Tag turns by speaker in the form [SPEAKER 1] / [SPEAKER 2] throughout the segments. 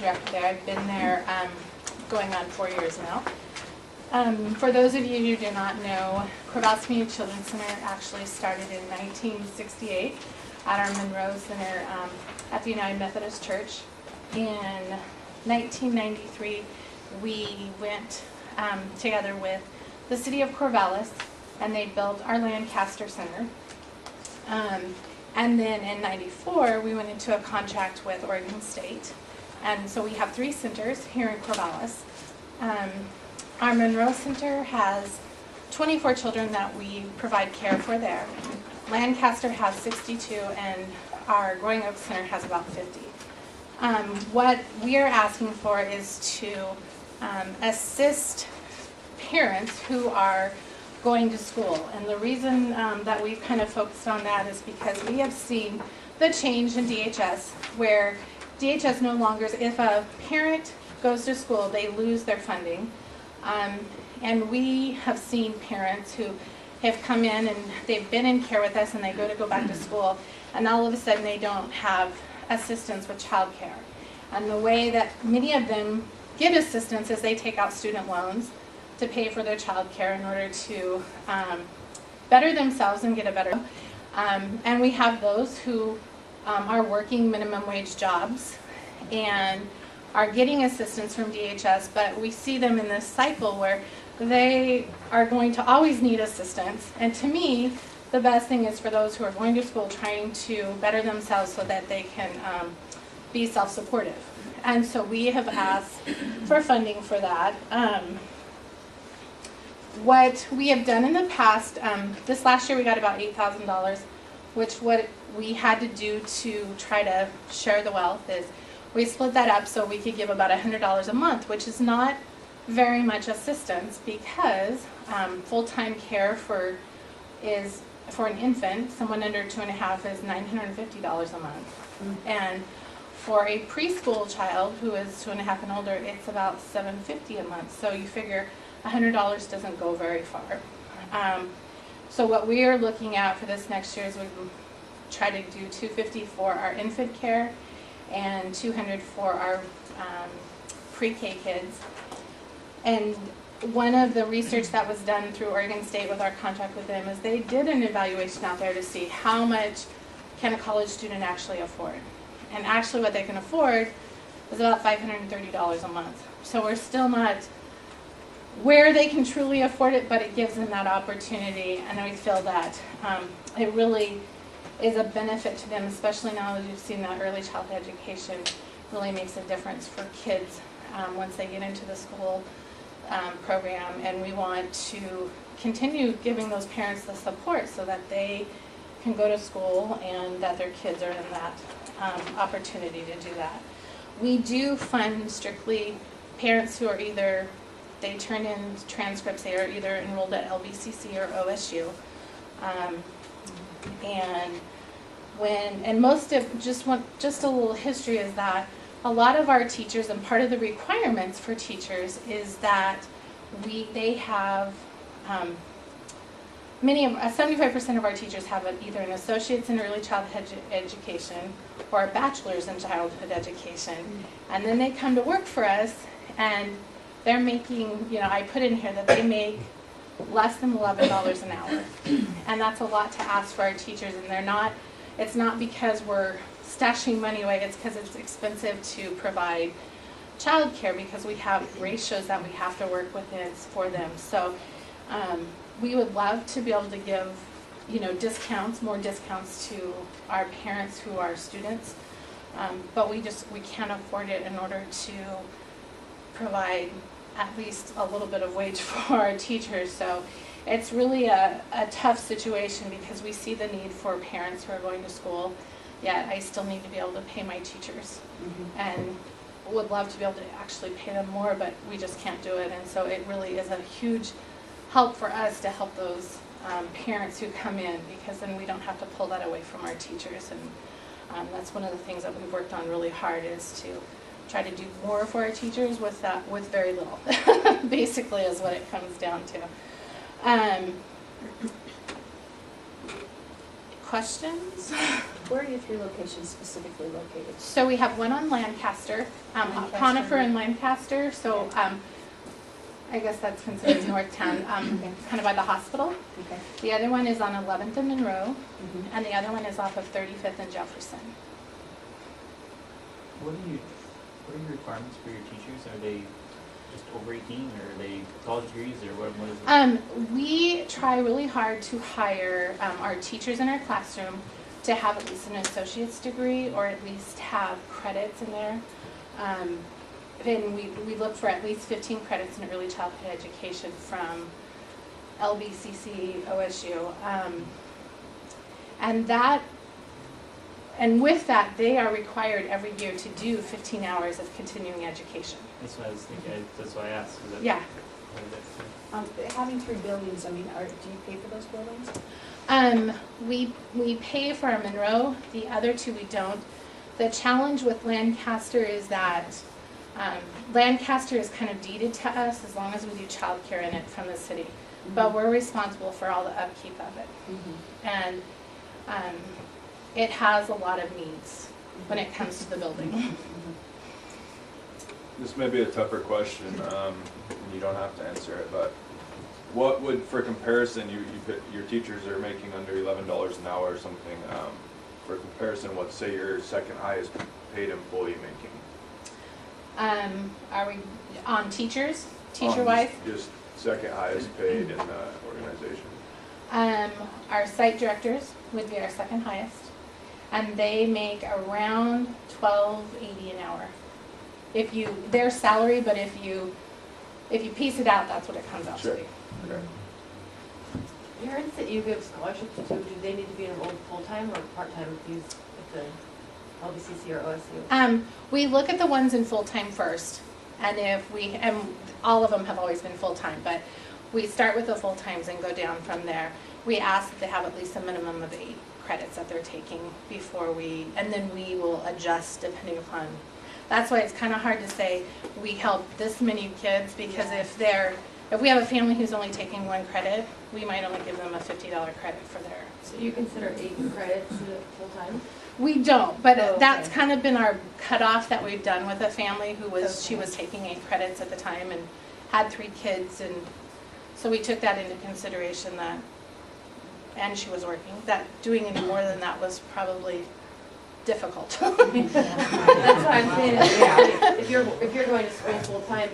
[SPEAKER 1] director there. I've been there going on 4 years now. For those of you who do not know, Corvallis Community Children's Center actually started in 1968 at our Monroe Center at the United Methodist Church. In 1993, we went together with the city of Corvallis, and they built our Lancaster Center. And then in 94, we went into a contract with Oregon State. And so we have 3 centers here in Corvallis. Our Monroe Center has 24 children that we provide care for there. Lancaster has 62, and our Growing Oaks Center has about 50. What we are asking for is to assist parents who are going to school. And the reason that we've kind of focused on that is because we have seen the change in DHS, where DHS no longer, if a parent goes to school, they lose their funding. And we have seen parents who have come in and they've been in care with us and they go back to school, and all of a sudden they don't have assistance with childcare. And the way that many of them get assistance is they take out student loans to pay for their child care in order to better themselves and get a better. And we have those who are working minimum wage jobs and are getting assistance from DHS, but we see them in this cycle where they are going to always need assistance. And to me, the best thing is for those who are going to school trying to better themselves so that they can be self-supportive. And so we have asked for funding for that. What we have done in the past, this last year we got about $8,000, which what we had to do to try to share the wealth is we split that up so we could give about $100 a month, which is not very much assistance because full-time care for an infant, someone under 2.5, is $950 a month. And for a preschool child who is 2.5 and older, it's about $750 a month. So you figure $100 doesn't go very far. So what we are looking at for this next year is we try to do $250 for our infant care and $200 for our pre-K kids. And one of the research that was done through Oregon State with our contract with them is they did an evaluation out there to see how much can a college student actually afford. And actually what they can afford is about $530 a month. So we're still not where they can truly afford it, but it gives them that opportunity, and we feel that it really is a benefit to them, especially now that you've seen that early childhood education really makes a difference for kids once they get into the school program. And we want to continue giving those parents the support so that they can go to school and that their kids are in that opportunity to do that. We do fund strictly parents who are either, they turn in transcripts, they are either enrolled at LBCC or OSU. And most of, just a little history is that a lot of our teachers, and part of the requirements for teachers is that they have, 75% of our teachers have either an associate's in early childhood education or a bachelor's in childhood education. And then they come to work for us and they're making, I put in here that they make less than $11 an hour. And that's a lot to ask for our teachers, and it's not because we're stashing money away, it's because it's expensive to provide childcare because we have ratios that we have to work within for them. So we would love to be able to give, more discounts to our parents who are students, but we can't afford it in order to provide at least a little bit of wage for our teachers. So it's really a tough situation because we see the need for parents who are going to school, yet I still need to be able to pay my teachers. And would love to be able to actually pay them more, but we just can't do it. And so it really is a huge help for us to help those parents who come in, because then we don't have to pull that away from our teachers. And that's one of the things that we've worked on really hard, is to try to do more for our teachers with very little. Basically is what it comes down to. Questions?
[SPEAKER 2] Where are your 3 locations specifically located?
[SPEAKER 1] So we have one on Lancaster,
[SPEAKER 2] Lancaster.
[SPEAKER 1] Conifer and Lancaster, so I guess that's considered Northtown,
[SPEAKER 2] Okay.
[SPEAKER 1] kind of by the hospital.
[SPEAKER 2] Okay.
[SPEAKER 1] The other one is on 11th and Monroe,
[SPEAKER 2] Mhm.
[SPEAKER 1] and the other one is off of 35th and Jefferson.
[SPEAKER 3] What are your requirements for your teachers? Are they just over 18, or are they college degrees, or what is it?
[SPEAKER 1] We try really hard to hire our teachers in our classroom to have at least an associate's degree or at least have credits in there. Then we look for at least 15 credits in early childhood education from LBCC, OSU. And with that, they are required every year to do 15 hours of continuing education.
[SPEAKER 3] That's what I was thinking. That's why I asked. Is that
[SPEAKER 1] Yeah.
[SPEAKER 3] part of it?
[SPEAKER 2] Having 3 buildings, I mean, do you pay for those buildings?
[SPEAKER 1] We pay for our Monroe, the other 2 we don't. The challenge with Lancaster is that Lancaster is kind of deeded to us as long as we do childcare in it from the city. But we're responsible for all the upkeep of it. And it has a lot of needs when it comes to the building.
[SPEAKER 4] This may be a tougher question, and you don't have to answer it, but what would, for comparison, your teachers are making under $11 an hour or something. For comparison, what's say your second highest paid employee making?
[SPEAKER 1] Are we on teachers, teacher-wise?
[SPEAKER 4] Just second highest paid in the organization.
[SPEAKER 1] Our site directors would be our second highest, and they make around $12.80 an hour. Their salary, but if you piece it out, that's what it comes out to
[SPEAKER 4] Sure.
[SPEAKER 1] be.
[SPEAKER 4] Okay.
[SPEAKER 5] Parents that you give scholarships to, do they need to be enrolled full-time or part-time with these, with the LBCC or OSU?
[SPEAKER 1] We look at the ones in full-time first, and all of them have always been full-time, but we start with the full-times and go down from there. We ask that they have at least a minimum of 8 credits that they're taking and then we will adjust depending upon. That's why it's kind of hard to say we help this many kids, because if we have a family who's only taking 1 credit, we might only give them a $50 credit for their.
[SPEAKER 5] So you consider 8 credits full-time?
[SPEAKER 1] We don't, but
[SPEAKER 5] Oh, okay.
[SPEAKER 1] that's kind of been our cutoff that we've done with a family she was taking 8 credits at the time and had 3 kids, and so we took that into consideration and she was working, that doing any more than that was probably difficult.
[SPEAKER 5] That's what I'm saying, if you're going to school full-time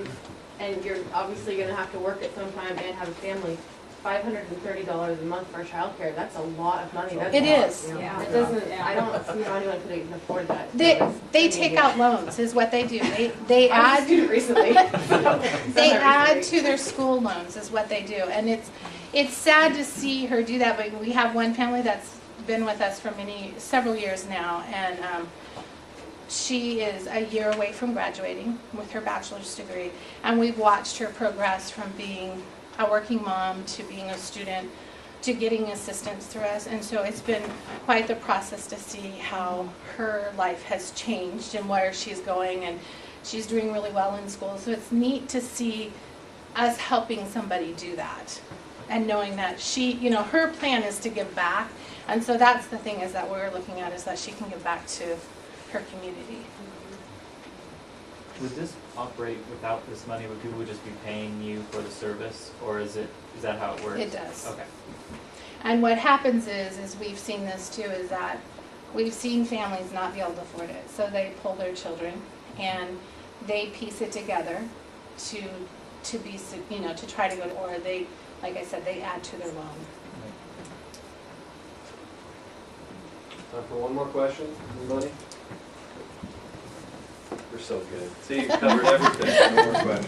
[SPEAKER 5] and you're obviously gonna have to work at some time and have a family, $530 a month for childcare, that's a lot of money. That's
[SPEAKER 1] It
[SPEAKER 5] a lot,
[SPEAKER 1] is.
[SPEAKER 5] you know.
[SPEAKER 2] Yeah.
[SPEAKER 5] It doesn't, I don't see how anyone could even afford that.
[SPEAKER 1] They take out loans is what they do. They
[SPEAKER 5] I was a
[SPEAKER 1] add
[SPEAKER 5] student recently.
[SPEAKER 1] they add to their school loans is what they do, and it's sad to see her do that. But we have one family that's been with us for several years now, and she is a year away from graduating with her bachelor's degree, and we've watched her progress from being a working mom to being a student to getting assistance through us. And so it's been quite the process to see how her life has changed and where she's going, and she's doing really well in school. So it's neat to see us helping somebody do that and knowing that her plan is to give back. And so that's the thing is that we're looking at is that she can give back to her community.
[SPEAKER 3] Would this operate without this money? Would people just be paying you for the service, or is that how it works?
[SPEAKER 1] It does.
[SPEAKER 3] Okay.
[SPEAKER 1] And what happens is we've seen this too, is that we've seen families not be able to afford it. So they pull their children and they piece it together to be, to try to go, or they, like I said, they add to their loan.
[SPEAKER 6] Time for one more question, anybody? We're so good. See, you covered everything. No more questions.